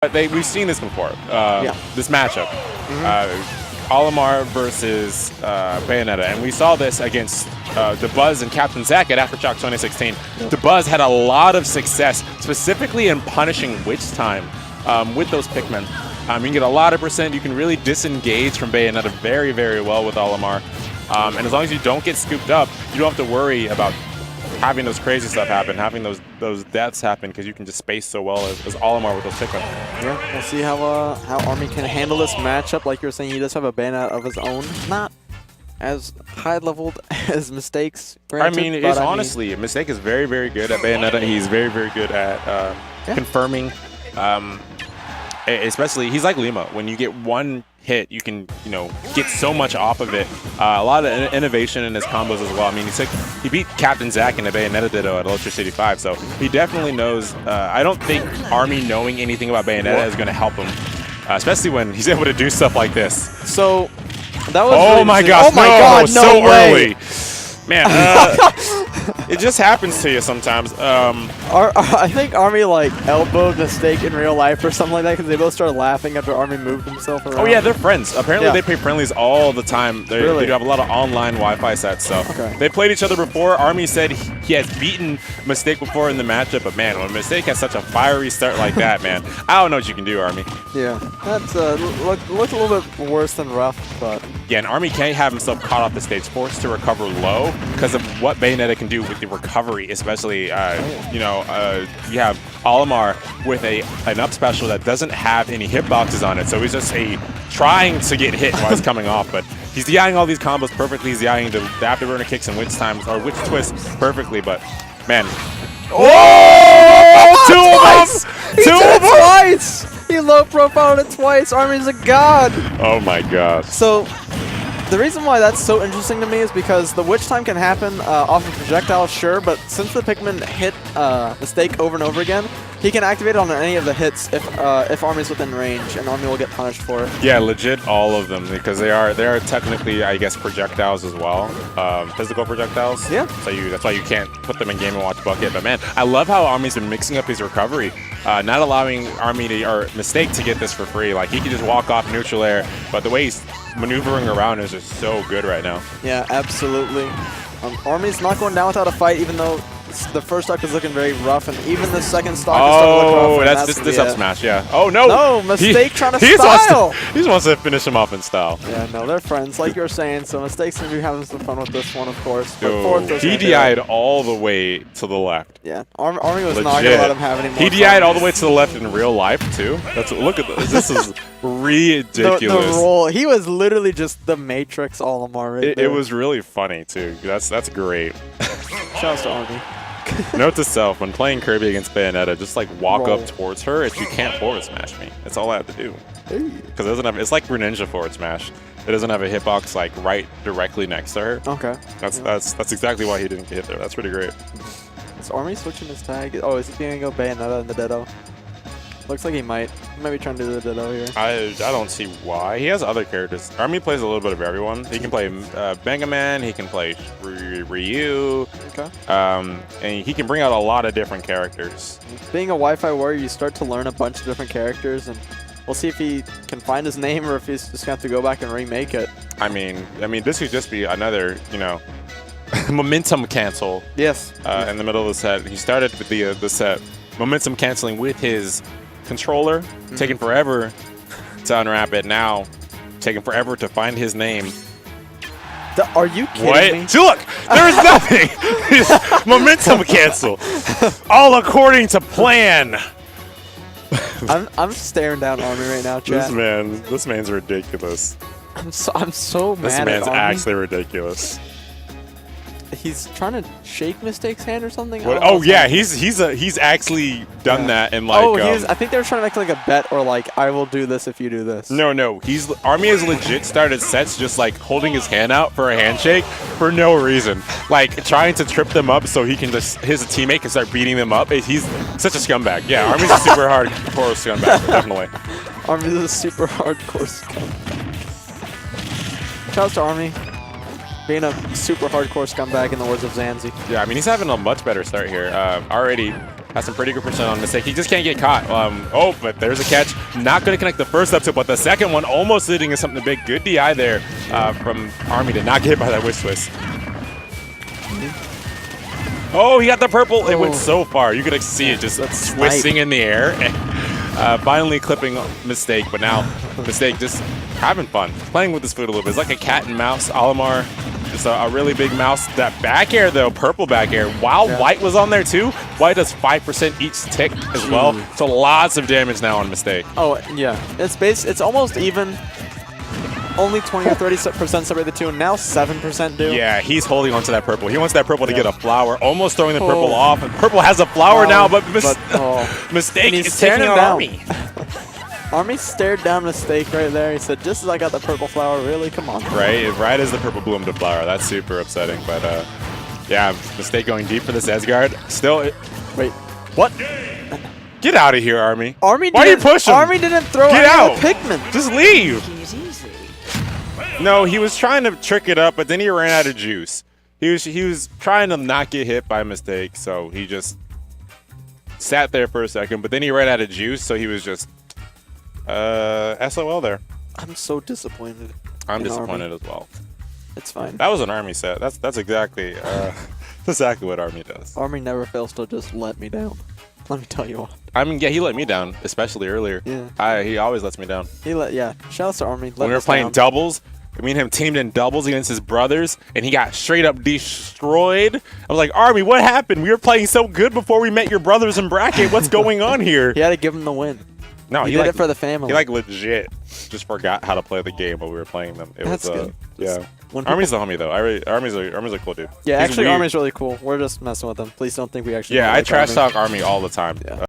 We've seen this before. This matchup, Olimar versus Bayonetta, and we saw this against the Buzz and Captain Zack at Aftershock 2016. The Buzz had a lot of success, specifically in punishing Witch Time with those Pikmin. You can get a lot of percent. You can really disengage from Bayonetta very, very well with Olimar, and as long as you don't get scooped up, you don't have to worry about having those crazy stuff happen, having those deaths happen, because you can just space so well as Olimar with those Pikmin. Yeah, we'll see how Army can handle this matchup. Like you were saying, he does have a Bayonetta of his own, not as high-leveled as Mistakes. Granted, I mean, it's honestly, Mistake is very, very good at Bayonetta. He's very, very good at confirming. Especially, he's like Lima. When you get one hit, you can, get so much off of it. A lot of innovation in his combos as well. I mean, he beat Captain Zack in a Bayonetta Ditto at Ultra City 5, so he definitely knows. I don't think Army knowing anything about Bayonetta is going to help him, especially when he's able to do stuff like this. So, that was oh my gosh, no, so early. Man, it just happens to you sometimes. I think Army elbowed Mistake in real life or something like that, because they both started laughing after Army moved himself around. Oh yeah, they're friends. Apparently they play friendlies all the time. They do have a lot of online Wi-Fi sets, so they played each other before. Army said he has beaten Mistake before in the matchup, but man, when Mistake has such a fiery start like that, man, I don't know what you can do, Army. Yeah, that's looked a little bit worse than rough, but yeah, and Army can't have himself caught off the stage, forced to recover low because of what Bayonetta can do with the recovery, especially, you have Olimar with an up special that doesn't have any hitboxes on it, so he's just trying to get hit while he's coming off, but he's DIing all these combos perfectly. He's DIing the afterburner kicks and Witch Times, or Witch Twists perfectly, but man. Oh! Two of them! Twice! He low profiled it twice. Army's a god! Oh my god. So, the reason why that's so interesting to me is because the Witch Time can happen off of projectiles, sure, but since the Pikmin hit Mistake over and over again, he can activate it on any of the hits if Army's within range, and Army will get punished for it. Yeah, legit all of them, because they are technically, I guess, projectiles as well, physical projectiles. Yeah. So that's why you can't put them in Game & Watch bucket. But man, I love how Army's been mixing up his recovery, not allowing Army or Mistake to get this for free. Like, he can just walk off neutral air, but the way he's maneuvering around is just so good right now. Yeah, absolutely. Army's not going down without a fight, even though the first stock is looking very rough, and even the second stock is starting to look rough. That's this up smash, yeah. Oh no! No, Mistake trying to style! He just wants to finish him off in style. Yeah, no, they're friends, like you were saying, so Mistake's going to be having some fun with this one, of course. But he DI'd all the way to the left. Yeah, Army was not going to let him have any more He DI'd all the way to the left in real life, too. Look at this. This is ridiculous. The roll, he was literally just the Matrix Olimar right there. It was really funny, too. That's great. Shouts to Army. Note to self, when playing Kirby against Bayonetta, just walk up towards her if you can't forward smash me. That's all I have to do. Because it doesn't have, it's like Greninja forward smash. It doesn't have a hitbox right directly next to her. Okay. That's exactly why he didn't get hit there. That's pretty great. Is Army switching his tag? Oh, is he going to go Bayonetta in the Ditto? Looks like he might. He might be trying to do the Ditto here. I don't see why. He has other characters. Army plays a little bit of everyone. He can play Mega Man. He can play Ryu. Okay. And he can bring out a lot of different characters. Being a Wi-Fi warrior, you start to learn a bunch of different characters, and we'll see if he can find his name or if he's just going to have to go back and remake it. I mean, this could just be another, momentum cancel. Yes. In the middle of the set. He started with the set momentum canceling with his controller, taking forever to unwrap it. Now, taking forever to find his name. Are you kidding me? See, look, there is nothing. Momentum cancel. All according to plan. I'm staring down Army right now, chat. This man's ridiculous. I'm so mad. This man's at Army. actually ridiculous. He's trying to shake Mistake's hand or something. Oh yeah, he's actually done that and I think they were trying to make a bet or I will do this if you do this. No, Army has legit started sets just holding his hand out for a handshake for no reason, trying to trip them up so he can his teammate can start beating them up. He's such a scumbag. Yeah, Army's a super hardcore scumbag, definitely. Army's a super hardcore scumbag. Shouts to Army. Being a super hardcore scumbag in the words of Zanzi. Yeah, he's having a much better start here. Already Has some pretty good percent on Mistake. He just can't get caught. Oh, but there's a catch. Not going to connect the first up tilt, but the second one almost leading to something big. Good DI there from Army to not get hit by that Wish Twist. Oh, he got the purple. It went so far. You could see it just twisting in the air. And, finally clipping Mistake, but now Mistake just having fun. Playing with his food a little bit. It's like a cat and mouse. Olimar, just a really big mouse. That back air, though, purple back air. While White was on there, too, White does 5% each tick as well. So lots of damage now on Mistake. Oh, yeah. It's almost even. Only 20 or 30% separate the two, and now 7% do. Yeah, he's holding onto that purple. He wants that purple to get a flower, almost throwing the purple off. And purple has a flower now, but Mistake is taking on Army. Army stared down Mistake right there. He said, just as I got the purple flower, really? Come on. Right as the purple bloomed to flower. That's super upsetting, but yeah, Mistake going deep for this Edgeguard. Still, wait, what? Get out of here, Army. Why are you pushing? Army didn't throw Get out. Pikmin. Just leave. No, he was trying to trick it up, but then he ran out of juice. He was trying to not get hit by Mistake, so he just sat there for a second, but then he ran out of juice, so he was just SOL there. I'm so disappointed. I'm disappointed as well. It's fine. That was an Army set. That's exactly exactly what Army does. Army never fails to just let me down. Let me tell you what. I mean, yeah, he let me down, especially earlier. Yeah. He always lets me down. Shout out to Army. When we were playing doubles, me and him teamed in doubles against his brothers, and he got straight up destroyed. I was like, Army, what happened? We were playing so good before we met your brothers in bracket. What's going on here? He had to give him the win. No, he did it for the family. He legit just forgot how to play the game while we were playing them. That's good. Yeah. Army's the homie though. Army's a cool dude. Yeah, actually, Army's really cool. We're just messing with him. Please don't think we actually. Yeah, I trash talk Army all the time. Yeah.